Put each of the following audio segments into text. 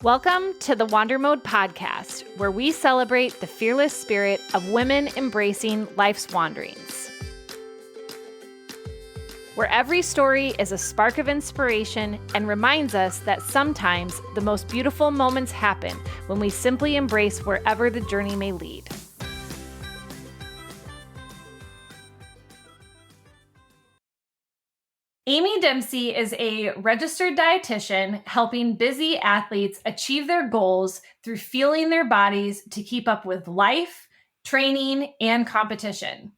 Welcome to the Wander Mode podcast, where we celebrate the fearless spirit of women embracing life's wanderings. Where every story is a spark of inspiration and reminds us that sometimes the most beautiful moments happen when we simply embrace wherever the journey may lead. Aimee Dempsey is a registered dietitian helping busy athletes achieve their goals through fueling their bodies to keep up with life, training, and competition.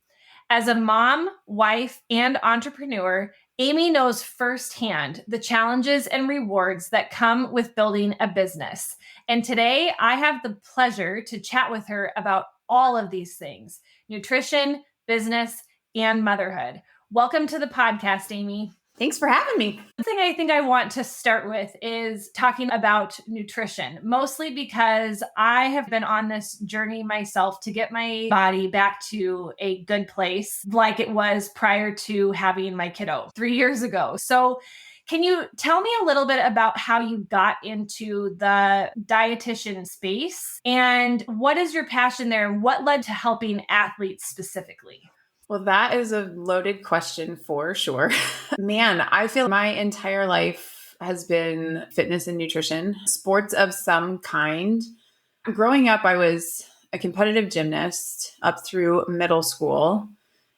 As a mom, wife, and entrepreneur, Aimee knows firsthand the challenges and rewards that come with building a business. And today I have the pleasure to chat with her about all of these things: nutrition, business, and motherhood. Welcome to the podcast, Aimee. Thanks for having me. The thing I think I want to start with is talking about nutrition, mostly because I have been on this journey myself to get my body back to a good place like it was prior to having my kiddo 3 years ago. So can you tell me a little bit about how you got into the dietitian space and what is your passion there and what led to helping athletes specifically? Well, that is a loaded question for sure. Man, I feel my entire life has been fitness and nutrition, sports of some kind. Growing up, I was a competitive gymnast up through middle school,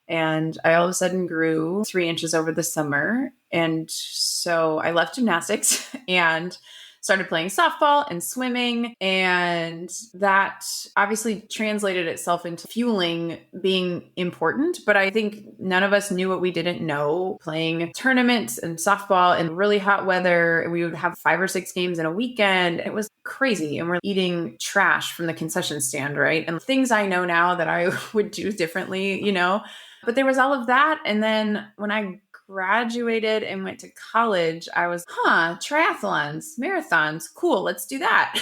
and I all of a sudden grew 3 inches over the summer. And so I left gymnastics and started playing softball and swimming. And that obviously translated itself into fueling being important. But I think none of us knew what we didn't know. Playing tournaments and softball in really hot weather, we would have 5 or 6 games in a weekend. It was crazy. And we're eating trash from the concession stand, right? And things I know now that I would do differently, But there was all of that. And then when I graduated and went to college, I was, triathlons, marathons, cool, let's do that.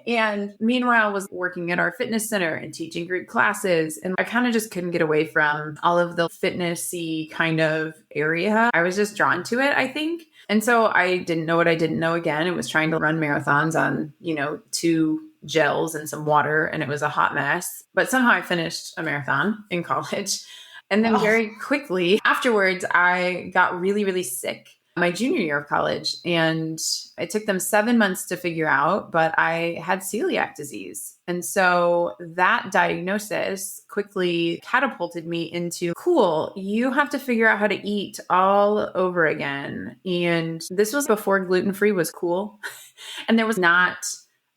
And meanwhile, was working at our fitness center and teaching group classes. And I kind of just couldn't get away from all of the fitnessy kind of area. I was just drawn to it, I think. And so I didn't know what I didn't know again. It was trying to run marathons on, 2 gels and some water. And it was a hot mess. But somehow I finished a marathon in college. And then very quickly afterwards, I got really, really sick my junior year of college. And it took them 7 months to figure out, but I had celiac disease. And so that diagnosis quickly catapulted me into, cool, you have to figure out how to eat all over again. And this was before gluten-free was cool. And there was not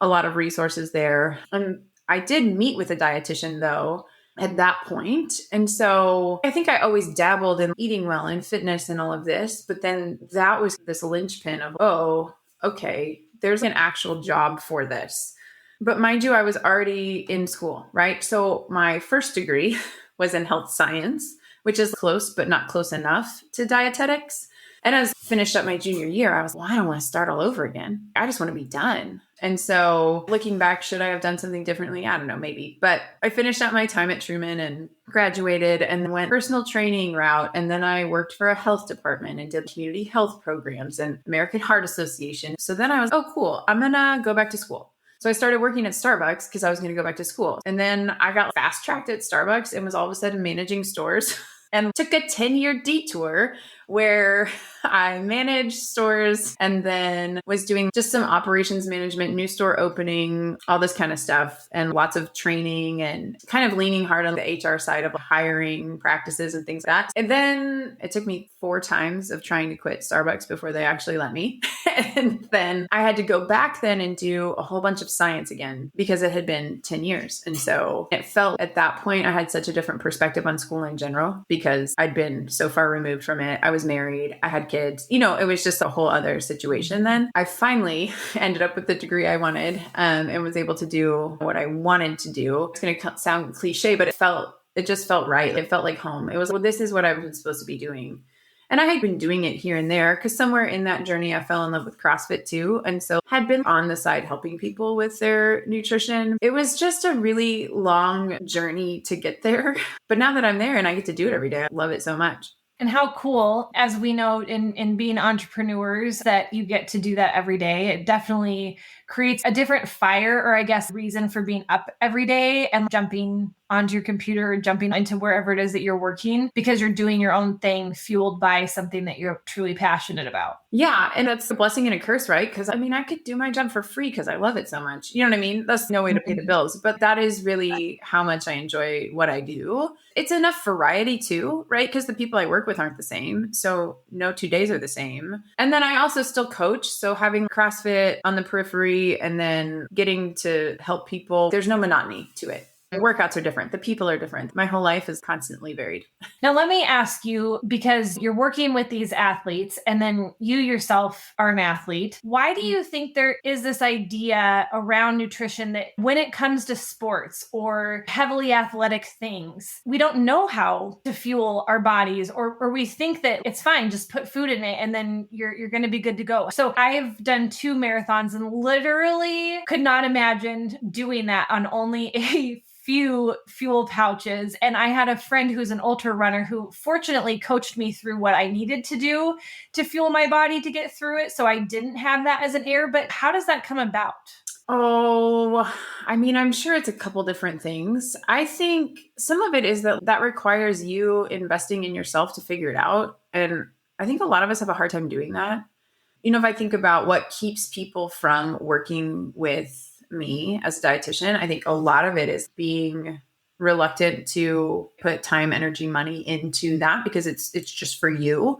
a lot of resources there. And I did meet with a dietitian though, at that point. And so I think I always dabbled in eating well and fitness and all of this, but then that was this linchpin of, oh, okay, there's an actual job for this. But mind you, I was already in school, right? So my first degree was in health science, which is close, but not close enough to dietetics. And as I finished up my junior year, I was, I don't want to start all over again. I just want to be done. And so looking back, should I have done something differently? I don't know, maybe. But I finished out my time at Truman and graduated and went personal training route. And then I worked for a health department and did community health programs and American Heart Association. So then I was, oh, cool, I'm going to go back to school. So I started working at Starbucks because I was going to go back to school. And then I got fast tracked at Starbucks and was all of a sudden managing stores and took a 10-year detour where I managed stores and then was doing just some operations management, new store opening, all this kind of stuff, and lots of training and kind of leaning hard on the HR side of hiring practices and things like that. And then it took me 4 times of trying to quit Starbucks before they actually let me. And then I had to go back then and do a whole bunch of science again because it had been 10 years. And so it felt at that point I had such a different perspective on school in general because I'd been so far removed from it. I was married, I had kids, it was just a whole other situation then. I finally ended up with the degree I wanted and was able to do what I wanted to do. It's going to sound cliche, but it just felt right. It felt like home. It was, this is what I was supposed to be doing. And I had been doing it here and there because somewhere in that journey, I fell in love with CrossFit too. And so had been on the side helping people with their nutrition. It was just a really long journey to get there. But now that I'm there and I get to do it every day, I love it so much. And how cool, as we know in being entrepreneurs, that you get to do that every day. It definitely creates a different fire, or I guess reason for being up every day and jumping onto your computer or jumping into wherever it is that you're working, because you're doing your own thing fueled by something that you're truly passionate about. Yeah. And that's a blessing and a curse, right? Because I mean, I could do my job for free because I love it so much. You know what I mean? That's no way to pay the bills, but that is really how much I enjoy what I do. It's enough variety too, right? Because the people I work with aren't the same. So no 2 days are the same. And then I also still coach. So having CrossFit on the periphery and then getting to help people, there's no monotony to it. The workouts are different. The people are different. My whole life is constantly varied. Now, let me ask you, because you're working with these athletes and then you yourself are an athlete, why do you think there is this idea around nutrition that when it comes to sports or heavily athletic things, we don't know how to fuel our bodies, or we think that it's fine, just put food in it and then you're going to be good to go. So I've done 2 marathons and literally could not imagine doing that on only a few fuel pouches. And I had a friend who's an ultra runner who fortunately coached me through what I needed to do to fuel my body to get through it. So I didn't have that as an error. But how does that come about? Oh, I mean, I'm sure it's a couple different things. I think some of it is that requires you investing in yourself to figure it out. And I think a lot of us have a hard time doing that. You know, if I think about what keeps people from working with me as a dietitian, I think a lot of it is being reluctant to put time, energy, money into that because it's just for you.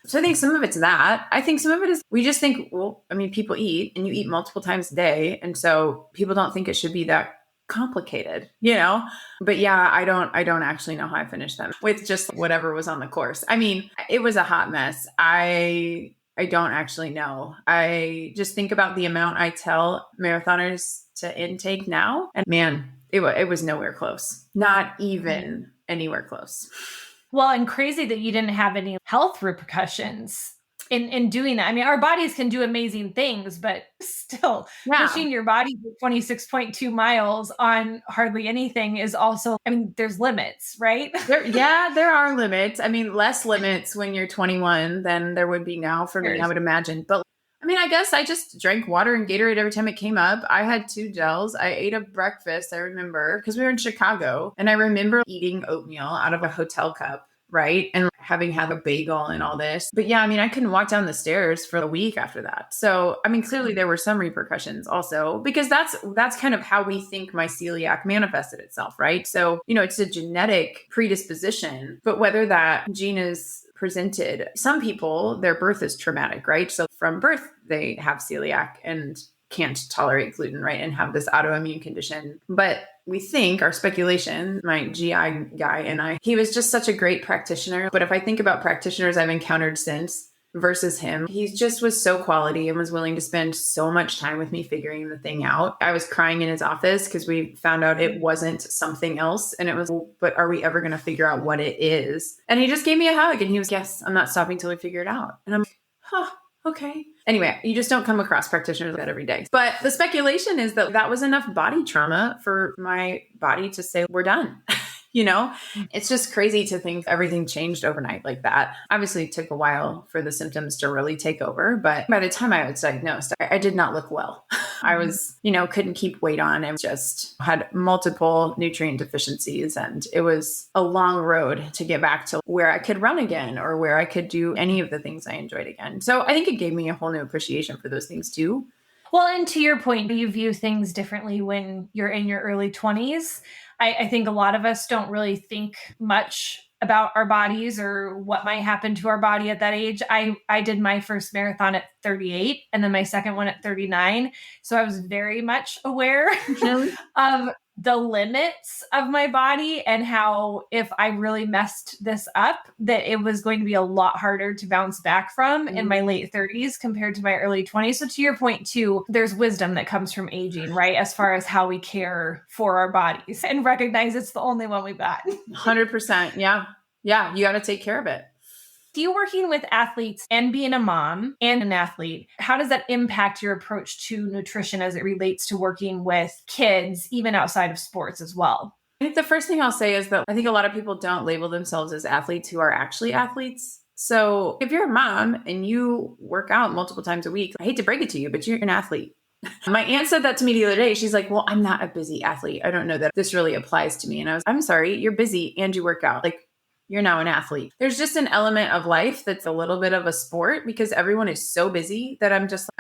So I think some of it's that. I think some of it is we just think, well, I mean, people eat and you eat multiple times a day. And so people don't think it should be that complicated, you know? But yeah, I don't actually know how I finished them with just whatever was on the course. I mean, it was a hot mess. I don't actually know. I just think about the amount I tell marathoners to intake now. And man, it was nowhere close. Not even anywhere close. Well, and crazy that you didn't have any health repercussions in doing that. I mean, our bodies can do amazing things, but still pushing your body 26.2 miles on hardly anything is also, I mean, there's limits, right? There are limits. I mean, less limits when you're 21 than there would be now for me, I would imagine. But I mean, I guess I just drank water and Gatorade every time it came up. I had 2 gels. I ate a breakfast, I remember, because we were in Chicago. And I remember eating oatmeal out of a hotel cup, right? And having had a bagel and all this. But yeah, I mean, I couldn't walk down the stairs for a week after that. So, I mean, clearly there were some repercussions also, because that's kind of how we think my celiac manifested itself, right? So, you know, it's a genetic predisposition, but whether that gene is presented, some people, their birth is traumatic, right? So from birth, they have celiac and can't tolerate gluten, right? And have this autoimmune condition. But we think, our speculation, my GI guy and I, he was just such a great practitioner. But if I think about practitioners I've encountered since versus him, he just was so quality and was willing to spend so much time with me figuring the thing out. I was crying in his office because we found out it wasn't something else. And it was, but are we ever going to figure out what it is? And he just gave me a hug and he was, yes, I'm not stopping till we figure it out. And I'm, okay. Anyway, you just don't come across practitioners like that every day. But the speculation is that was enough body trauma for my body to say, we're done. You know, it's just crazy to think everything changed overnight like that. Obviously, it took a while for the symptoms to really take over. But by the time I was diagnosed, I did not look well. I was, you know, couldn't keep weight on and just had multiple nutrient deficiencies. And it was a long road to get back to where I could run again or where I could do any of the things I enjoyed again. So I think it gave me a whole new appreciation for those things too. Well, and to your point, you view things differently when you're in your early 20s. I think a lot of us don't really think much about our bodies or what might happen to our body at that age. I did my first marathon at 38 and then my second one at 39. So I was very much aware of the limits of my body and how if I really messed this up, that it was going to be a lot harder to bounce back from in my late 30s compared to my early 20s. So to your point too, there's wisdom that comes from aging, right? As far as how we care for our bodies and recognize it's the only one we've got. 100%. Yeah. Yeah. You got to take care of it. You working with athletes and being a mom and an athlete, how does that impact your approach to nutrition as it relates to working with kids, even outside of sports as well? I think the first thing I'll say is that I think a lot of people don't label themselves as athletes who are actually athletes. So if you're a mom and you work out multiple times a week, I hate to break it to you, but you're an athlete. My aunt said that to me the other day. She's like, well, I'm not a busy athlete. I don't know that this really applies to me. And I'm sorry, you're busy and you work out. Like, you're now an athlete. There's just an element of life that's a little bit of a sport because everyone is so busy that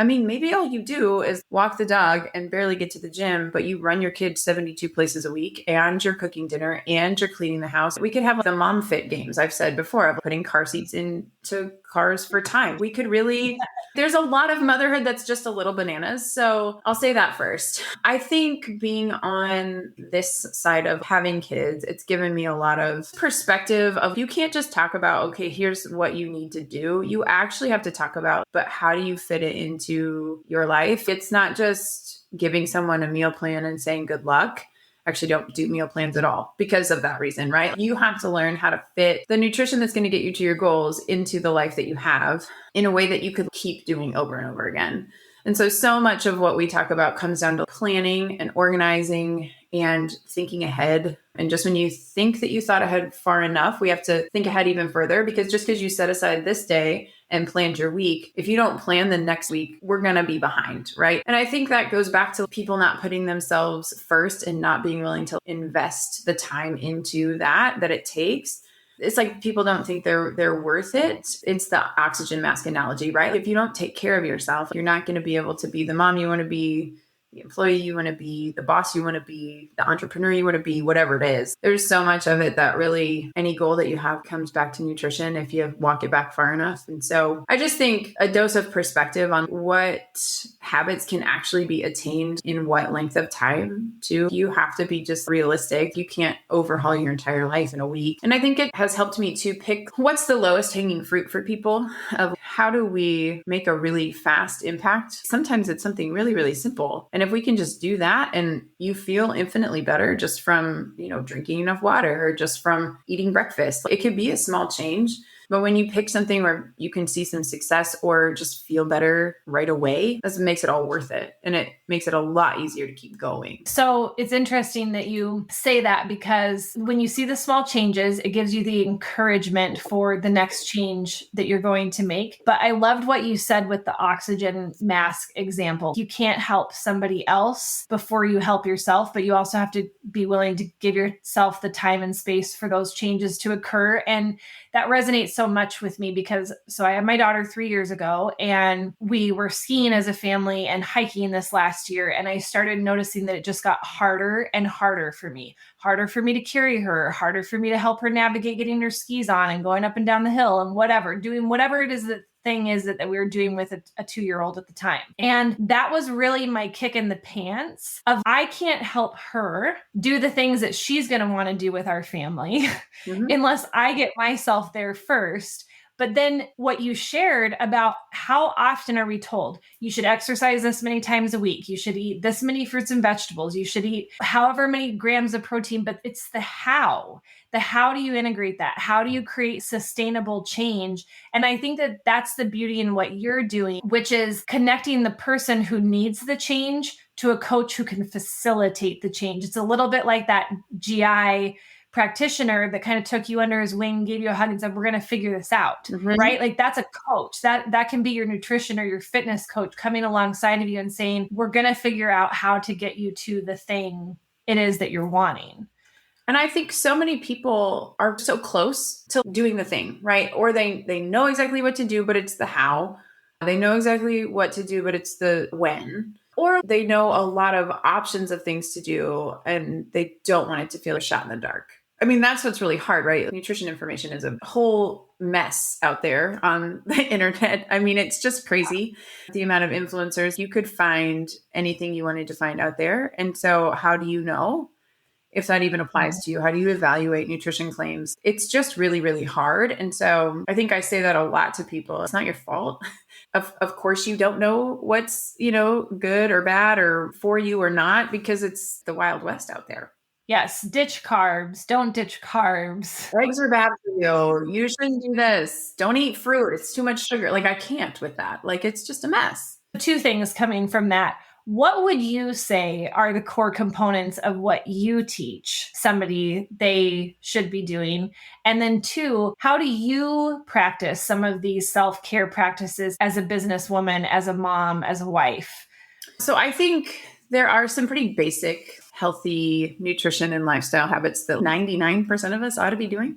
maybe all you do is walk the dog and barely get to the gym, but you run your kids 72 places a week and you're cooking dinner and you're cleaning the house. We could have the mom fit games I've said before of putting car seats into cars for time. We could really, there's a lot of motherhood that's just a little bananas. So I'll say that first. I think being on this side of having kids, it's given me a lot of perspective of you can't just talk about, okay, here's what you need to do. You actually have to talk about, but how do you fit it into your life? It's not just giving someone a meal plan and saying good luck. Actually don't do meal plans at all because of that reason, right? You have to learn how to fit the nutrition that's going to get you to your goals into the life that you have in a way that you could keep doing over and over again. And so much of what we talk about comes down to planning and organizing and thinking ahead. And just when you think that you thought ahead far enough, we have to think ahead even further because just because you set aside this day and planned your week, if you don't plan the next week, we're going to be behind, right? And I think that goes back to people not putting themselves first and not being willing to invest the time into that it takes. It's like people don't think they're worth it. It's the oxygen mask analogy, right? If you don't take care of yourself, you're not going to be able to be the mom you want to be, the employee you want to be, the boss you want to be, the entrepreneur you want to be, whatever it is. There's so much of it that really any goal that you have comes back to nutrition if you walk it back far enough. And so I just think a dose of perspective on what habits can actually be attained in what length of time too. You have to be just realistic. You can't overhaul your entire life in a week. And I think it has helped me to pick what's the lowest hanging fruit for people of how do we make a really fast impact? Sometimes it's something really, really simple. And if we can just do that and you feel infinitely better just from, drinking enough water or just from eating breakfast, it could be a small change. But when you pick something where you can see some success or just feel better right away, that makes it all worth it. And it makes it a lot easier to keep going. So it's interesting that you say that because when you see the small changes, it gives you the encouragement for the next change that you're going to make. But I loved what you said with the oxygen mask example. You can't help somebody else before you help yourself, but you also have to be willing to give yourself the time and space for those changes to occur. And that resonates so much with me because I had my daughter 3 years ago and we were skiing as a family and hiking this last year. And I started noticing that it just got harder and harder for me to carry her, harder for me to help her navigate getting her skis on and going up and down the hill and doing whatever it is that thing is that we were doing with a 2-year-old at the time. And that was really my kick in the pants of I can't help her do the things that she's going to want to do with our family unless I get myself there first. But then what you shared about how often are we told you should exercise this many times a week, you should eat this many fruits and vegetables, you should eat however many grams of protein, but it's the how. How do you integrate that? How do you create sustainable change? And I think that that's the beauty in what you're doing, which is connecting the person who needs the change to a coach who can facilitate the change. It's a little bit like that GI practitioner that kind of took you under his wing, gave you a hug and said, we're going to figure this out, right? Like that's a coach that can be your nutrition or your fitness coach coming alongside of you and saying, we're going to figure out how to get you to the thing it is that you're wanting. And I think so many people are so close to doing the thing, right? Or they know exactly what to do, but it's the how. They know exactly what to do, but it's the when. Or they know a lot of options of things to do and they don't want it to feel a shot in the dark. I mean, that's what's really hard, right? Nutrition information is a whole mess out there on the internet. I mean, it's just crazy. The amount of influencers, you could find anything you wanted to find out there. And so how do you know if that even applies to you? How do you evaluate nutrition claims? It's just really, really hard. And so I think I say that a lot to people. It's not your fault. Of course, you don't know what's, good or bad or for you or not, because it's the Wild West out there. Yes. Ditch carbs. Don't ditch carbs. Eggs are bad for you. You shouldn't do this. Don't eat fruit. It's too much sugar. Like I can't with that. Like it's just a mess. 2 things coming from that. What would you say are the core components of what you teach somebody they should be doing? And then 2, how do you practice some of these self-care practices as a businesswoman, as a mom, as a wife? So I think there are some pretty basic healthy nutrition and lifestyle habits that 99% of us ought to be doing.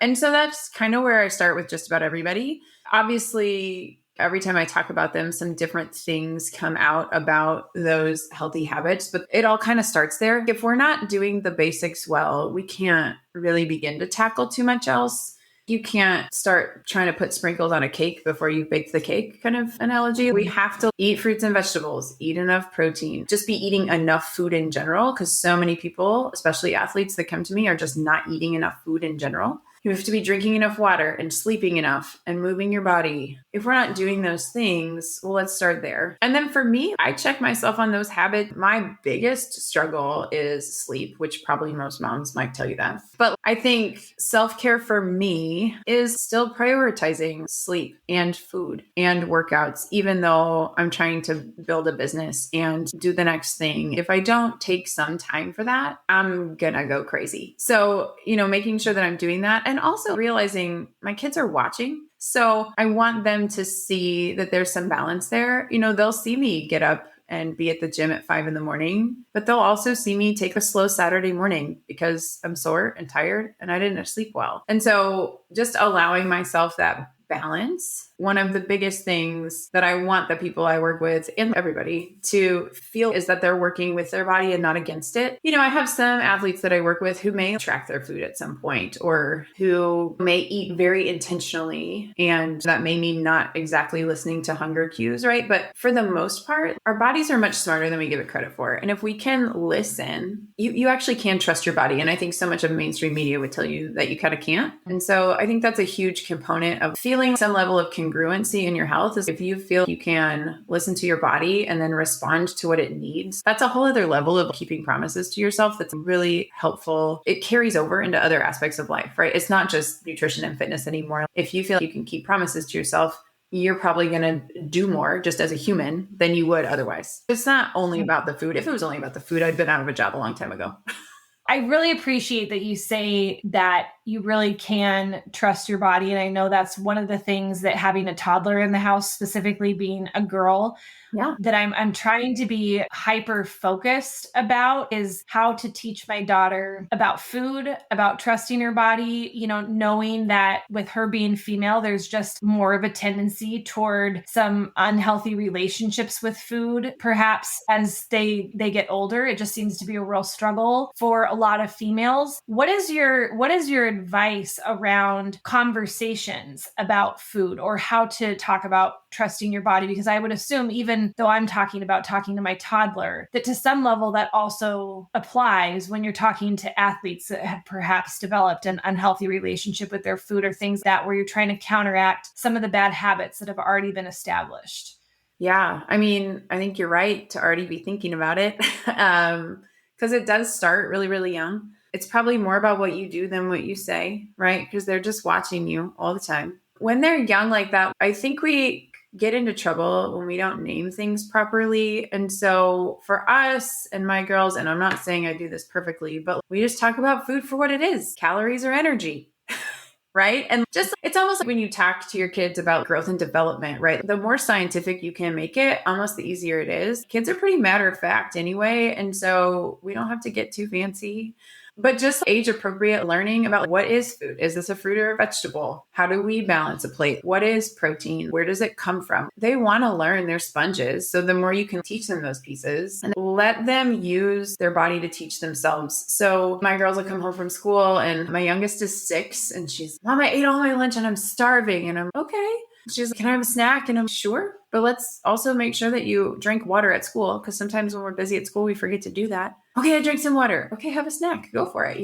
And so that's kind of where I start with just about everybody. Obviously, every time I talk about them, some different things come out about those healthy habits, but it all kind of starts there. If we're not doing the basics well, we can't really begin to tackle too much else. You can't start trying to put sprinkles on a cake before you bake the cake kind of analogy. We have to eat fruits and vegetables, eat enough protein, just be eating enough food in general, because so many people, especially athletes that come to me, are just not eating enough food in general. You have to be drinking enough water and sleeping enough and moving your body. If we're not doing those things, well, let's start there. And then for me, I check myself on those habits. My biggest struggle is sleep, which probably most moms might tell you that. But I think self-care for me is still prioritizing sleep and food and workouts, even though I'm trying to build a business and do the next thing. If I don't take some time for that, I'm gonna go crazy. So, making sure that I'm doing that, and also realizing my kids are watching. So I want them to see that there's some balance there. They'll see me get up and be at the gym at 5 a.m, but they'll also see me take a slow Saturday morning because I'm sore and tired and I didn't sleep well. And so just allowing myself that balance, one of the biggest things that I want the people I work with and everybody to feel is that they're working with their body and not against it. I have some athletes that I work with who may track their food at some point, or who may eat very intentionally, and that may mean not exactly listening to hunger cues, right? But for the most part, our bodies are much smarter than we give it credit for. And if we can listen, you actually can trust your body. And I think so much of mainstream media would tell you that you kind of can't. And so I think that's a huge component of feeling some level of congruency in your health, is if you feel you can listen to your body and then respond to what it needs. That's a whole other level of keeping promises to yourself that's really helpful. It carries over into other aspects of life, right? It's not just nutrition and fitness anymore. If you feel you can keep promises to yourself, you're probably going to do more just as a human than you would otherwise. It's not only about the food. If it was only about the food, I'd been out of a job a long time ago. I really appreciate that you say that you really can trust your body. And I know that's one of the things that having a toddler in the house, specifically being a girl, that I'm trying to be hyper focused about, is how to teach my daughter about food, about trusting her body, knowing that with her being female, there's just more of a tendency toward some unhealthy relationships with food. Perhaps as they get older, it just seems to be a real struggle for a lot of females. What is your advice around conversations about food, or how to talk about trusting your body? Because I would assume, even though I'm talking about talking to my toddler, that to some level that also applies when you're talking to athletes that have perhaps developed an unhealthy relationship with their food, or things that where you're trying to counteract some of the bad habits that have already been established. Yeah. I mean, I think you're right to already be thinking about it, because it does start really, really young. It's probably more about what you do than what you say, right? Because they're just watching you all the time. When they're young like that, I think we get into trouble when we don't name things properly. And so for us and my girls, and I'm not saying I do this perfectly, but we just talk about food for what it is. Calories or energy. Right? And just, it's almost like when you talk to your kids about growth and development, right? The more scientific you can make it, almost the easier it is. Kids are pretty matter of fact anyway. And so we don't have to get too fancy. But just age appropriate learning about what is food. Is this a fruit or a vegetable? How do we balance a plate? What is protein? Where does it come from? They want to learn. They're sponges. So the more you can teach them those pieces and let them use their body to teach themselves. So my girls will come home from school, and my youngest is 6, and she's, Mom, I ate all my lunch and I'm starving. And I'm okay. She's like, can I have a snack? And I'm sure. But let's also make sure that you drink water at school, because sometimes when we're busy at school, we forget to do that. Okay, I drank some water. Okay, have a snack. Go for it,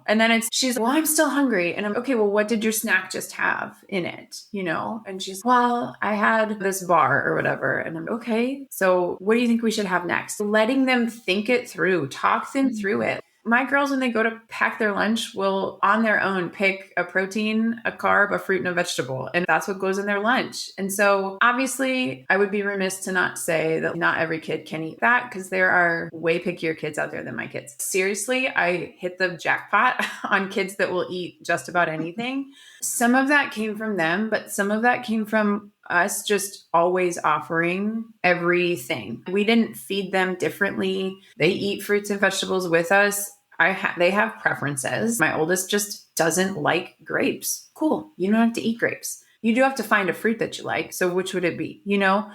And then she's like, well, I'm still hungry. And I'm, okay, well, what did your snack just have in it, And she's, well, I had this bar or whatever. And I'm, okay, so what do you think we should have next? Letting them think it through, talk them through it. My girls, when they go to pack their lunch, will on their own pick a protein, a carb, a fruit, and a vegetable. And that's what goes in their lunch. And so obviously I would be remiss to not say that not every kid can eat that, because there are way pickier kids out there than my kids. Seriously, I hit the jackpot on kids that will eat just about anything. Some of that came from them, but some of that came from us just always offering everything. We didn't feed them differently. They eat fruits and vegetables with us. They have preferences. My oldest just doesn't like grapes. Cool. You don't have to eat grapes. You do have to find a fruit that you like. So which would it be, you know?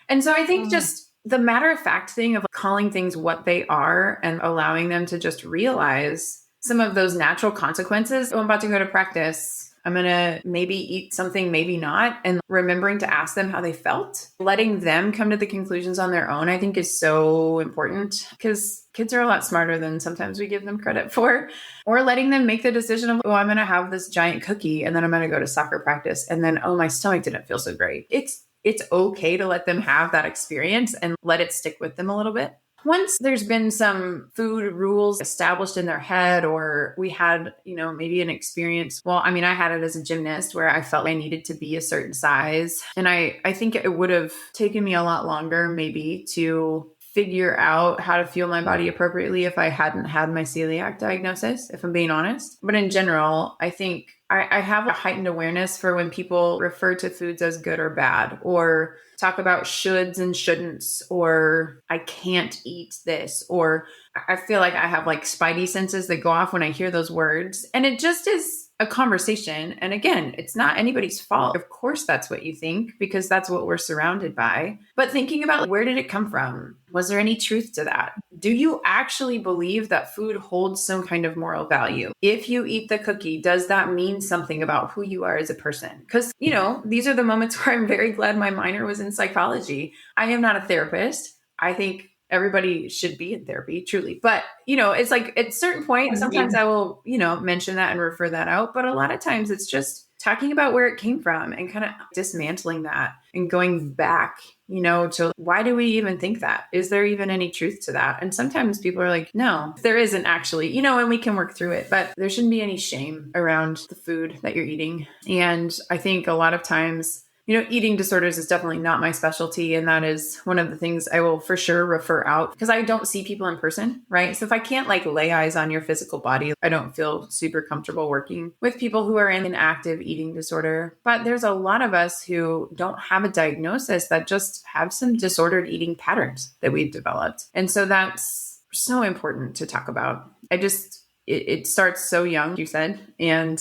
And so I think just the matter of fact thing of calling things what they are and allowing them to just realize some of those natural consequences. Oh, I'm about to go to practice. I'm going to maybe eat something, maybe not. And remembering to ask them how they felt, letting them come to the conclusions on their own, I think is so important because kids are a lot smarter than sometimes we give them credit for. Or letting them make the decision of, oh, I'm going to have this giant cookie and then I'm going to go to soccer practice. And then, oh, my stomach didn't feel so great. It's okay to let them have that experience and let it stick with them a little bit. Once there's been some food rules established in their head, or we had, maybe an experience. Well, I mean, I had it as a gymnast where I felt I needed to be a certain size. And I think it would have taken me a lot longer maybe to figure out how to fuel my body appropriately if I hadn't had my celiac diagnosis, if I'm being honest. But in general, I think I have a heightened awareness for when people refer to foods as good or bad, or talk about shoulds and shouldn'ts, or I can't eat this, or I feel like I have like spidey senses that go off when I hear those words. And it just is a conversation. And again, it's not anybody's fault. Of course, that's what you think because that's what we're surrounded by. But thinking about where did it come from? Was there any truth to that? Do you actually believe that food holds some kind of moral value? If you eat the cookie, does that mean something about who you are as a person? Because, these are the moments where I'm very glad my minor was in psychology. I am not a therapist. I think everybody should be in therapy, truly. But, it's like at a certain point, sometimes I will, mention that and refer that out. But a lot of times it's just talking about where it came from and kind of dismantling that and going back, to why do we even think that? Is there even any truth to that? And sometimes people are like, no, there isn't actually, and we can work through it, but there shouldn't be any shame around the food that you're eating. And I think a lot of times, eating disorders is definitely not my specialty. And that is one of the things I will for sure refer out because I don't see people in person, right? So if I can't lay eyes on your physical body, I don't feel super comfortable working with people who are in an active eating disorder. But there's a lot of us who don't have a diagnosis that just have some disordered eating patterns that we've developed. And so that's so important to talk about. It starts so young, you said, and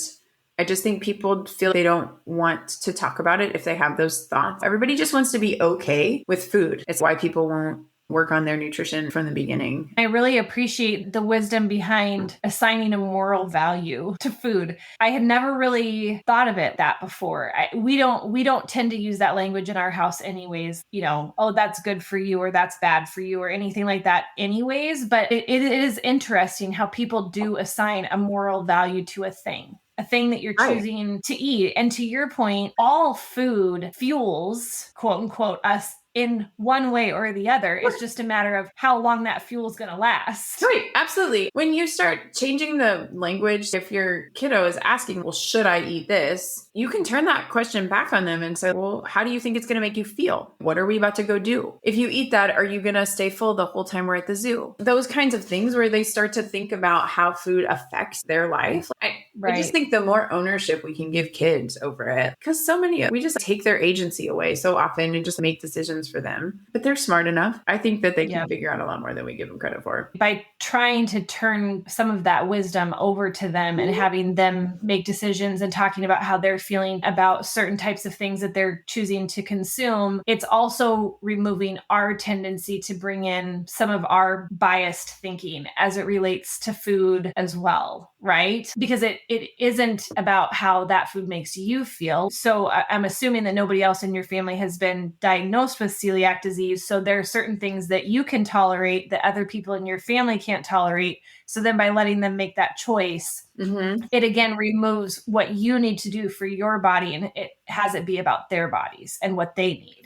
I just think people feel they don't want to talk about it if they have those thoughts. Everybody just wants to be okay with food. It's why people won't work on their nutrition from the beginning. I really appreciate the wisdom behind assigning a moral value to food. I had never really thought of it that before. We don't tend to use that language in our house anyways, oh, that's good for you or that's bad for you or anything like that anyways. But it is interesting how people do assign a moral value to a thing that you're choosing to eat. And to your point, all food fuels, quote unquote, us in one way or the other. It's just a matter of how long that fuel is going to last. Right. Absolutely. When you start changing the language, if your kiddo is asking, well, should I eat this? You can turn that question back on them and say, well, how do you think it's going to make you feel? What are we about to go do? If you eat that, are you going to stay full the whole time we're at the zoo? Those kinds of things where they start to think about how food affects their life. I just think the more ownership we can give kids over it, because we just take their agency away so often and just make decisions for them. But they're smart enough. I think that they can figure out a lot more than we give them credit for. By trying to turn some of that wisdom over to them and having them make decisions and talking about how they're feeling about certain types of things that they're choosing to consume, it's also removing our tendency to bring in some of our biased thinking as it relates to food as well, right? Because it isn't about how that food makes you feel. So I'm assuming that nobody else in your family has been diagnosed with celiac disease. So there are certain things that you can tolerate that other people in your family can't tolerate. So then by letting them make that choice, it again removes what you need to do for your body and it has it be about their bodies and what they need.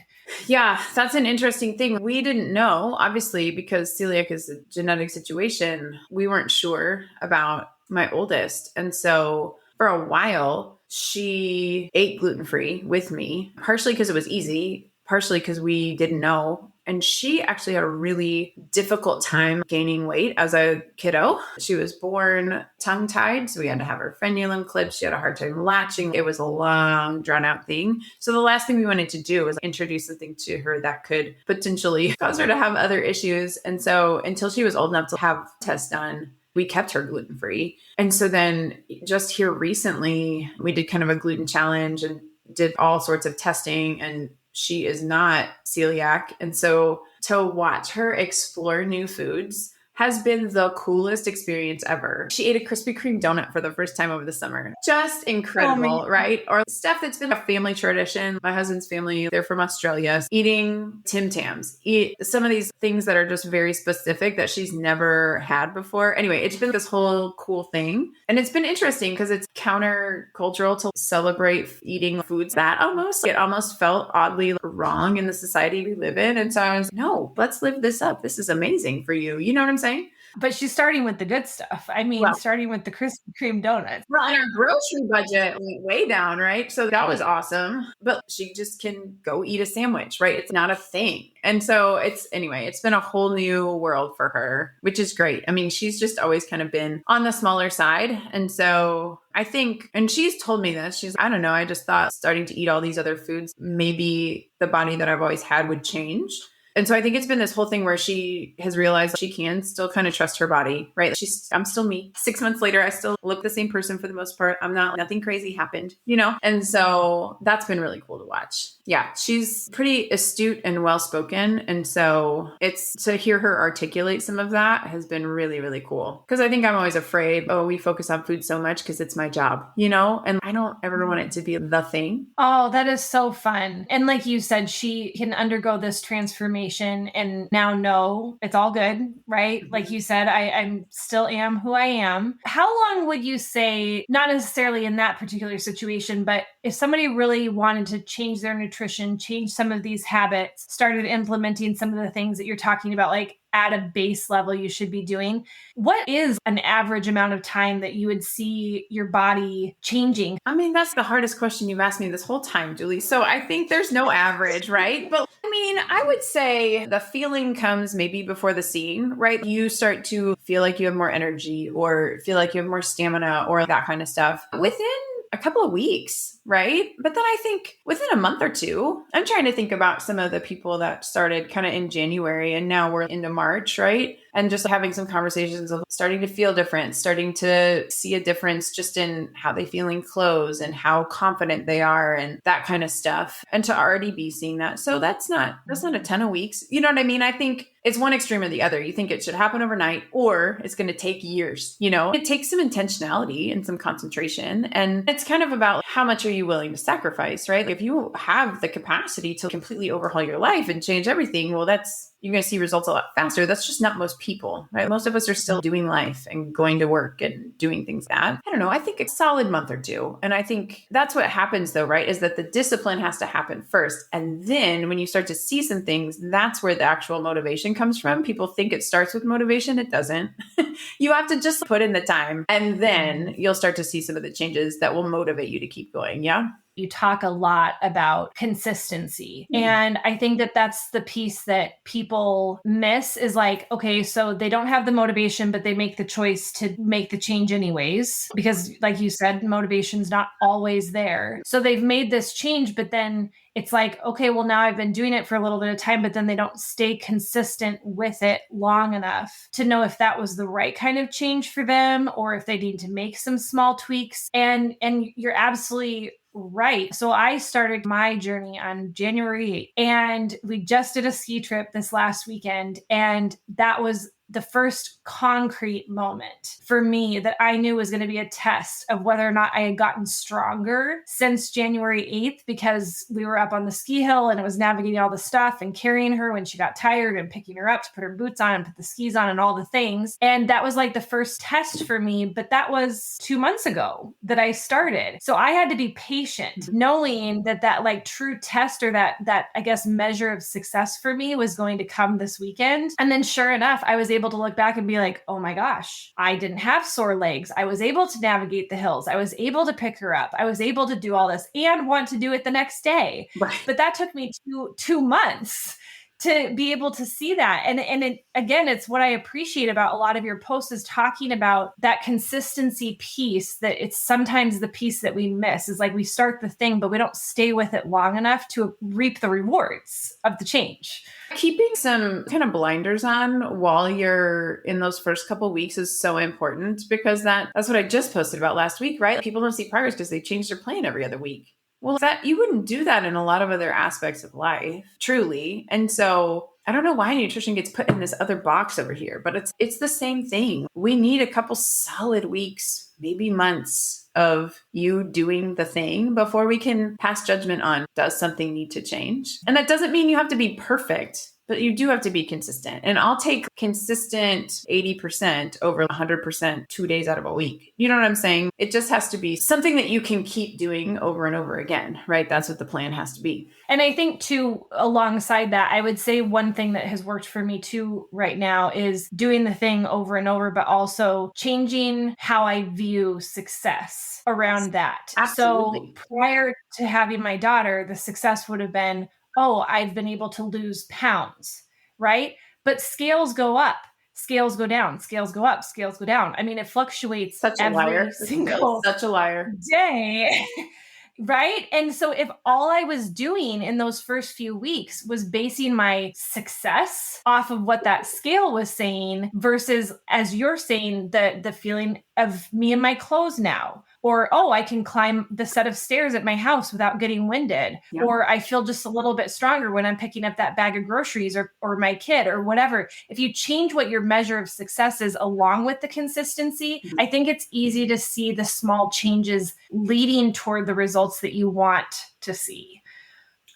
Yeah, that's an interesting thing. We didn't know, obviously, because celiac is a genetic situation. We weren't sure about my oldest. And so for a while, she ate gluten-free with me, partially because it was easy, partially because we didn't know And she actually had a really difficult time gaining weight as a kiddo. She was born tongue-tied, so we had to have her frenulum clipped. She had a hard time latching. It was a long, drawn-out thing. So the last thing we wanted to do was introduce something to her that could potentially cause her to have other issues. And so until she was old enough to have tests done, we kept her gluten-free. And so then just here recently, we did kind of a gluten challenge and did all sorts of testing, and she is not celiac. And so to watch her explore new foods has been the coolest experience ever. She ate a Krispy Kreme donut for the first time over the summer. Just incredible, right? Or stuff that's been a family tradition. My husband's family, they're from Australia, eating Tim Tams. Eat some of these things that are just very specific that she's never had before. Anyway, it's been this whole cool thing. And it's been interesting because it's countercultural to celebrate eating foods that it almost felt oddly wrong in the society we live in. And so I was, no, let's live this up. This is amazing for you. You know what I'm saying? But she's starting with the good stuff. I mean, starting with the Krispy Kreme donuts. Well, and our grocery budget went way down, right? So that was awesome. But she just can go eat a sandwich, right? It's not a thing. And so it's been a whole new world for her, which is great. I mean, she's just always kind of been on the smaller side. And so I think, and she's told me this, I don't know, I just thought starting to eat all these other foods, maybe the body that I've always had would change. And so I think it's been this whole thing where she has realized she can still kind of trust her body, right? I'm still me. 6 months later, I still look the same person for the most part. Nothing crazy happened, you know? And so that's been really cool to watch. Yeah, she's pretty astute and well-spoken. And so it's to hear her articulate some of that has been really, really cool. Because I think I'm always afraid, we focus on food so much because it's my job, you know? And I don't ever want it to be the thing. Oh, that is so fun. And like you said, she can undergo this transformation and now know it's all good, right? Mm-hmm. Like you said, I'm still am who I am. How long would you say, not necessarily in that particular situation, but if somebody really wanted to change their nutrition, change some of these habits, started implementing some of the things that you're talking about, like at a base level you should be doing, what is an average amount of time that you would see your body changing? I mean, that's the hardest question you've asked me this whole time, Julie. So I think there's no average, right? But I mean, I would say the feeling comes maybe before the seeing, right? You start to feel like you have more energy or feel like you have more stamina or that kind of stuff within a couple of weeks, right? But then I think within a month or two, I'm trying to think about some of the people that started kind of in January and now we're into March, right? And just having some conversations of starting to feel different, starting to see a difference just in how they feel in clothes and how confident they are and that kind of stuff. And to already be seeing that. So that's not a ton of weeks. You know what I mean? I think it's one extreme or the other. You think it should happen overnight or it's going to take years, you know? It takes some intentionality and some concentration. And it's kind of about how much are you willing to sacrifice, right? If you have the capacity to completely overhaul your life and change everything, well, you're going to see results a lot faster. That's just not most people, right? Most of us are still doing life and going to work and doing things that, I don't know, I think a solid month or two. And I think that's what happens though, right? Is that the discipline has to happen first. And then when you start to see some things, that's where the actual motivation comes from. People think it starts with motivation. It doesn't. You have to just put in the time and then you'll start to see some of the changes that will motivate you to keep going. Yeah. You talk a lot about consistency. Mm. And I think that that's the piece that people miss is like, okay, so they don't have the motivation, but they make the choice to make the change anyways, because like you said, motivation's not always there. So they've made this change, but then it's like, okay, well, now I've been doing it for a little bit of time, but then they don't stay consistent with it long enough to know if that was the right kind of change for them or if they need to make some small tweaks. And you're absolutely right. So I started my journey on January 8th and we just did a ski trip this last weekend. And that was the first concrete moment for me that I knew was going to be a test of whether or not I had gotten stronger since January 8th, because we were up on the ski hill and it was navigating all the stuff and carrying her when she got tired and picking her up to put her boots on and put the skis on and all the things. And that was like the first test for me, but that was 2 months ago that I started. So I had to be patient knowing that like true test or that I guess measure of success for me was going to come this weekend. And then sure enough, I was able to look back and be like, oh my gosh, I didn't have sore legs. I was able to navigate the hills. I was able to pick her up. I was able to do all this and want to do it the next day. Right. But that took me two months to be able to see that. And again, it's what I appreciate about a lot of your posts is talking about that consistency piece, that it's sometimes the piece that we miss is like we start the thing, but we don't stay with it long enough to reap the rewards of the change. Keeping some kind of blinders on while you're in those first couple weeks is so important, because that's what I just posted about last week, right? People don't see progress because they change their plan every other week. Well, that you wouldn't do that in a lot of other aspects of life, truly. And so I don't know why nutrition gets put in this other box over here, but it's the same thing. We need a couple solid weeks, maybe months of you doing the thing before we can pass judgment on, does something need to change? And that doesn't mean you have to be perfect, but you do have to be consistent. And I'll take consistent 80% over 100% 2 days out of a week. You know what I'm saying? It just has to be something that you can keep doing over and over again, right? That's what the plan has to be. And I think too, alongside that, I would say one thing that has worked for me too right now is doing the thing over and over, but also changing how I view success around that. Absolutely. So prior to having my daughter, the success would have been, oh, I've been able to lose pounds, right? But scales go up, scales go down, scales go up, scales go down. I mean, it fluctuates Such a every liar. single Such a liar. day. Right. And so if all I was doing in those first few weeks was basing my success off of what that scale was saying versus, as you're saying, the feeling of me in my clothes now, or, oh, I can climb the set of stairs at my house without getting winded, or I feel just a little bit stronger when I'm picking up that bag of groceries or my kid or whatever. If you change what your measure of success is along with the consistency, I think it's easy to see the small changes leading toward the results that you want to see.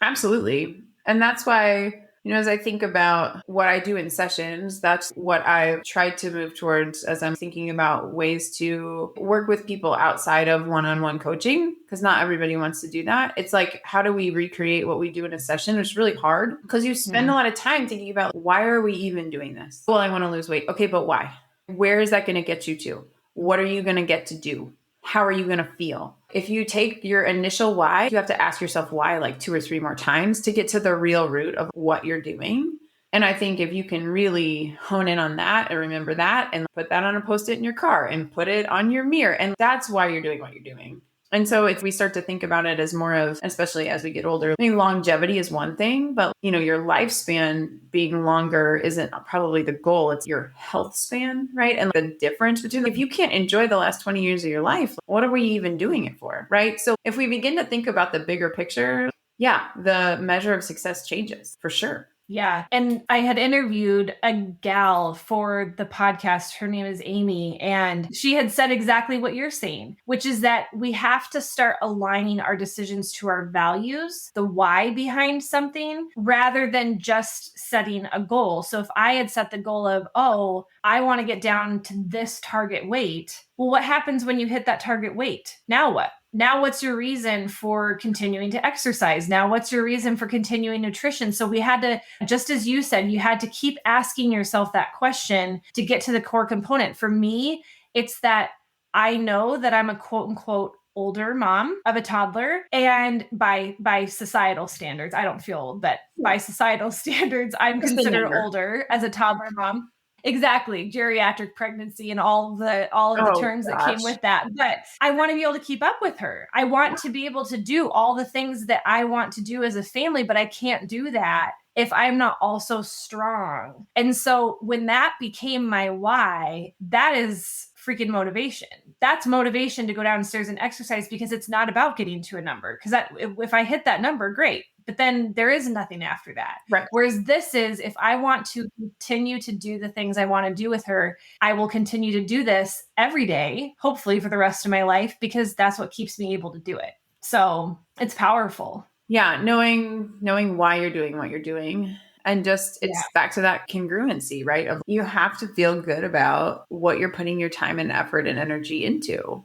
Absolutely. And that's why, as I think about what I do in sessions, that's what I've tried to move towards as I'm thinking about ways to work with people outside of one-on-one coaching, because not everybody wants to do that. It's like, how do we recreate what we do in a session? It's really hard because you spend a lot of time thinking about, why are we even doing this? Well, I want to lose weight. Okay, but why? Where is that going to get you to? What are you going to get to do? How are you going to feel? If you take your initial why, you have to ask yourself why like 2 or 3 more times to get to the real root of what you're doing. And I think if you can really hone in on that and remember that and put that on a Post-it in your car and put it on your mirror, and that's why you're doing what you're doing. And so if we start to think about it as more of, especially as we get older, I mean, longevity is one thing, but your lifespan being longer isn't probably the goal. It's your health span, right? And the difference between, if you can't enjoy the last 20 years of your life, what are we even doing it for, right? So if we begin to think about the bigger picture, the measure of success changes for sure. Yeah. And I had interviewed a gal for the podcast. Her name is Aimee. And she had said exactly what you're saying, which is that we have to start aligning our decisions to our values, the why behind something, rather than just setting a goal. So if I had set the goal of, oh, I want to get down to this target weight. Well, what happens when you hit that target weight? Now what? Now, what's your reason for continuing to exercise? Now, what's your reason for continuing nutrition? So we had to, just as you said, you had to keep asking yourself that question to get to the core component. For me, it's that I know that I'm a quote unquote older mom of a toddler. And by societal standards, I don't feel old, but by societal standards, I'm considered older as a toddler mom. Exactly. Geriatric pregnancy and all of the terms that came with that. But I want to be able to keep up with her. I want to be able to do all the things that I want to do as a family, but I can't do that if I'm not also strong. And so when that became my why, that is freaking motivation. That's motivation to go downstairs and exercise, because it's not about getting to a number. Because if I hit that number, great. But then there is nothing after that. Right. Whereas this is, if I want to continue to do the things I want to do with her, I will continue to do this every day, hopefully for the rest of my life, because that's what keeps me able to do it. So it's powerful. Yeah. Knowing why you're doing what you're doing. And just, it's back to that congruency, right? Of you have to feel good about what you're putting your time and effort and energy into.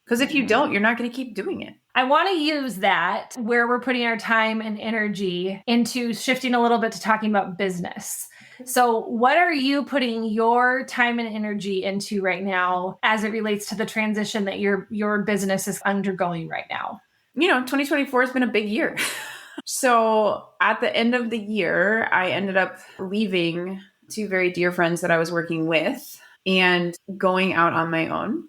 Because if you don't, you're not going to keep doing it. I want to use that where we're putting our time and energy into shifting a little bit to talking about business. So what are you putting your time and energy into right now as it relates to the transition that your business is undergoing right now? 2024 has been a big year. So at the end of the year, I ended up leaving two very dear friends that I was working with and going out on my own,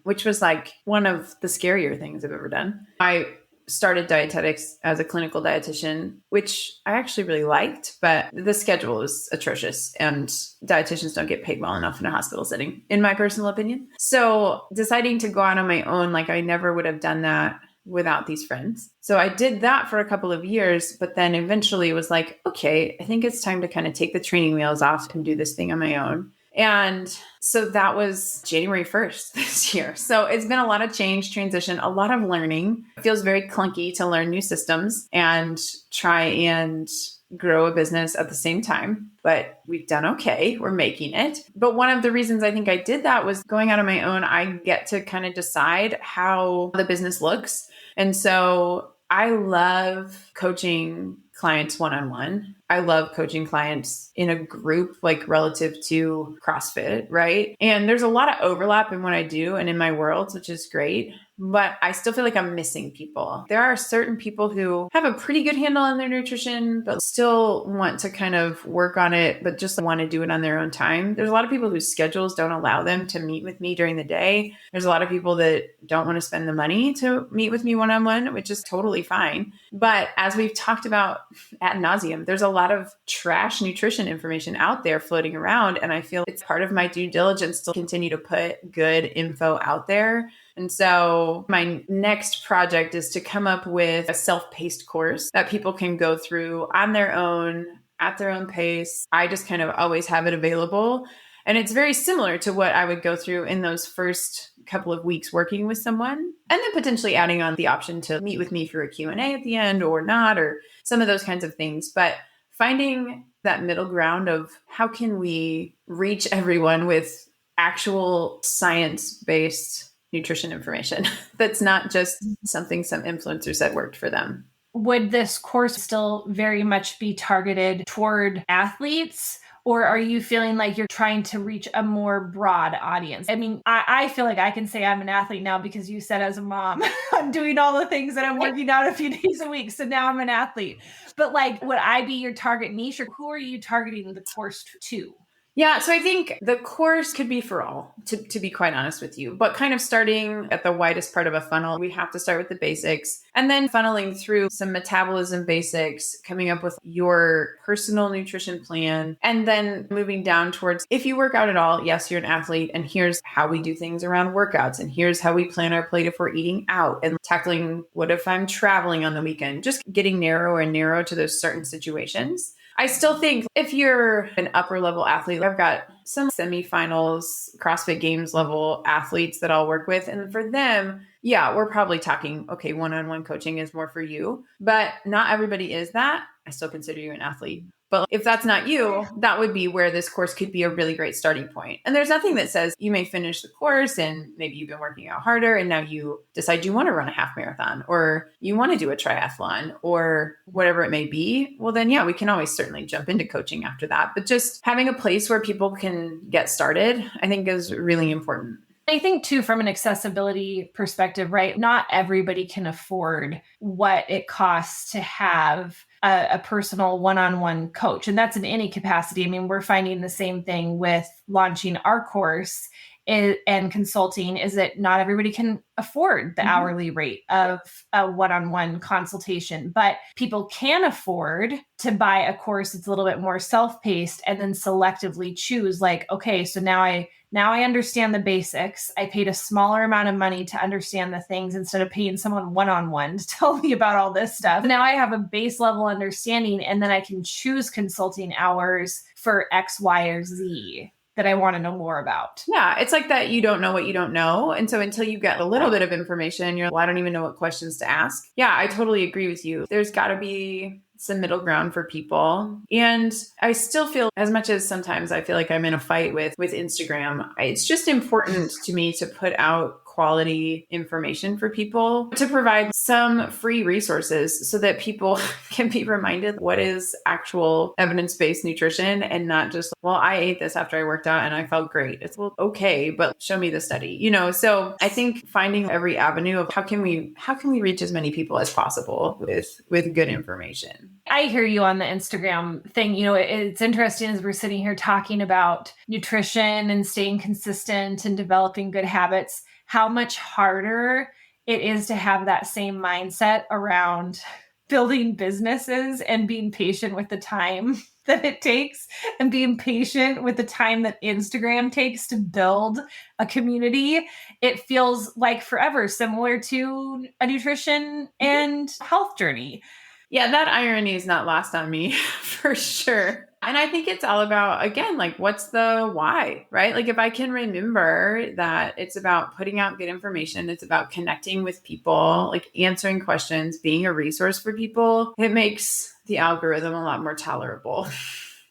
which was like one of the scarier things I've ever done. I started dietetics as a clinical dietitian, which I actually really liked, but the schedule is atrocious and dietitians don't get paid well enough in a hospital setting, in my personal opinion. So deciding to go out on my own, like I never would have done that without these friends. So I did that for a couple of years, but then eventually was like, okay, I think it's time to kind of take the training wheels off and do this thing on my own. And so that was January 1st this year. So it's been a lot of change, transition, a lot of learning. It feels very clunky to learn new systems and try and grow a business at the same time, but we've done okay. We're making it. But one of the reasons I think I did that was going out on my own. I get to kind of decide how the business looks. And so I love coaching clients one-on-one. I love coaching clients in a group, like relative to CrossFit, right? And there's a lot of overlap in what I do and in my worlds, which is great. But I still feel like I'm missing people. There are certain people who have a pretty good handle on their nutrition, but still want to kind of work on it, but just want to do it on their own time. There's a lot of people whose schedules don't allow them to meet with me during the day. There's a lot of people that don't want to spend the money to meet with me one-on-one, which is totally fine. But as we've talked about ad nauseum, there's a lot of trash nutrition information out there floating around. And I feel it's part of my due diligence to continue to put good info out there. And so my next project is to come up with a self-paced course that people can go through on their own, at their own pace. I just kind of always have it available. And it's very similar to what I would go through in those first couple of weeks working with someone, and then potentially adding on the option to meet with me for a Q&A at the end or not, or some of those kinds of things. But finding that middle ground of how can we reach everyone with actual science-based nutrition information that's not just something some influencer said worked for them. Would this course still very much be targeted toward athletes? Or are you feeling like you're trying to reach a more broad audience? I mean, I feel like I can say I'm an athlete now because you said as a mom, I'm doing all the things that I'm working out a few days a week. So now I'm an athlete. But like, would I be your target niche, or who are you targeting the course to? Yeah, so I think the course could be for all, to be quite honest with you, but kind of starting at the widest part of a funnel. We have to start with the basics and then funneling through some metabolism basics, coming up with your personal nutrition plan, and then moving down towards if you work out at all, yes, you're an athlete, and here's how we do things around workouts, and here's how we plan our plate if we're eating out, and tackling what if I'm traveling on the weekend, just getting narrower and narrower to those certain situations. I still think if you're an upper level athlete, I've got some semifinals, CrossFit Games level athletes that I'll work with. And for them, yeah, we're probably talking, okay, one-on-one coaching is more for you, but not everybody is that. I still consider you an athlete. But if that's not you, that would be where this course could be a really great starting point. And there's nothing that says you may finish the course and maybe you've been working out harder and now you decide you want to run a half marathon or you want to do a triathlon or whatever it may be. Well, then, yeah, we can always certainly jump into coaching after that. But just having a place where people can get started, I think is really important. I think too, from an accessibility perspective, right? Not everybody can afford what it costs to have a personal one-on-one coach. And that's in any capacity. I mean, we're finding the same thing with launching our course and consulting, is that not everybody can afford the hourly rate of a one-on-one consultation, but people can afford to buy a course that's a little bit more self-paced and then selectively choose like, okay, so now I understand the basics. I paid a smaller amount of money to understand the things instead of paying someone one-on-one to tell me about all this stuff. Now I have a base level understanding, and then I can choose consulting hours for X, Y, or Z that I want to know more about. Yeah, it's like that you don't know what you don't know. And so until you get a little bit of information, you're like, well, I don't even know what questions to ask. Yeah, I totally agree with you. There's got to be some middle ground for people. And I still feel, as much as sometimes I feel like I'm in a fight with Instagram, it's just important to me to put out quality information for people, to provide some free resources so that people can be reminded what is actual evidence-based nutrition and not just, well, I ate this after I worked out and I felt great. It's, well, okay, but show me the study, So I think finding every avenue of how can we reach as many people as possible with good information. I hear you on the Instagram thing. It's interesting as we're sitting here talking about nutrition and staying consistent and developing good habits, how much harder it is to have that same mindset around building businesses and being patient with the time that it takes and being patient with the time that Instagram takes to build a community. It feels like forever, similar to a nutrition and health journey. Yeah, that irony is not lost on me for sure. And I think it's all about, again, like, what's the why, right? Like, if I can remember that it's about putting out good information, it's about connecting with people, like answering questions, being a resource for people, it makes the algorithm a lot more tolerable.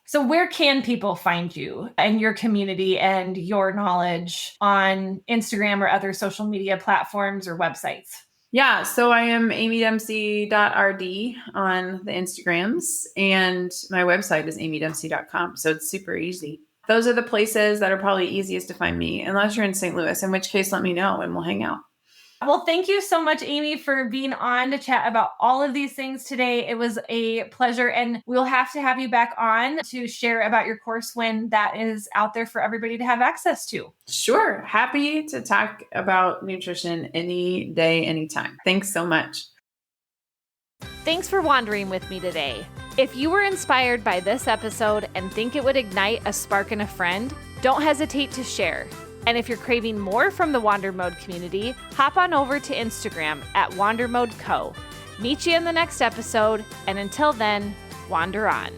So where can people find you and your community and your knowledge on Instagram or other social media platforms or websites? Yeah, so I am aimedempsey.rd on the Instagrams, and my website is aimeedempsey.com. So it's super easy. Those are the places that are probably easiest to find me, unless you're in St. Louis, in which case let me know and we'll hang out. Well, thank you so much, Aimee, for being on to chat about all of these things today. It was a pleasure, and we'll have to have you back on to share about your course when that is out there for everybody to have access to. Sure. Happy to talk about nutrition any day, anytime. Thanks so much. Thanks for wandering with me today. If you were inspired by this episode and think it would ignite a spark in a friend, don't hesitate to share. And if you're craving more from the Wander Mode community, hop on over to Instagram at WanderModeCo. Meet you in the next episode, and until then, wander on.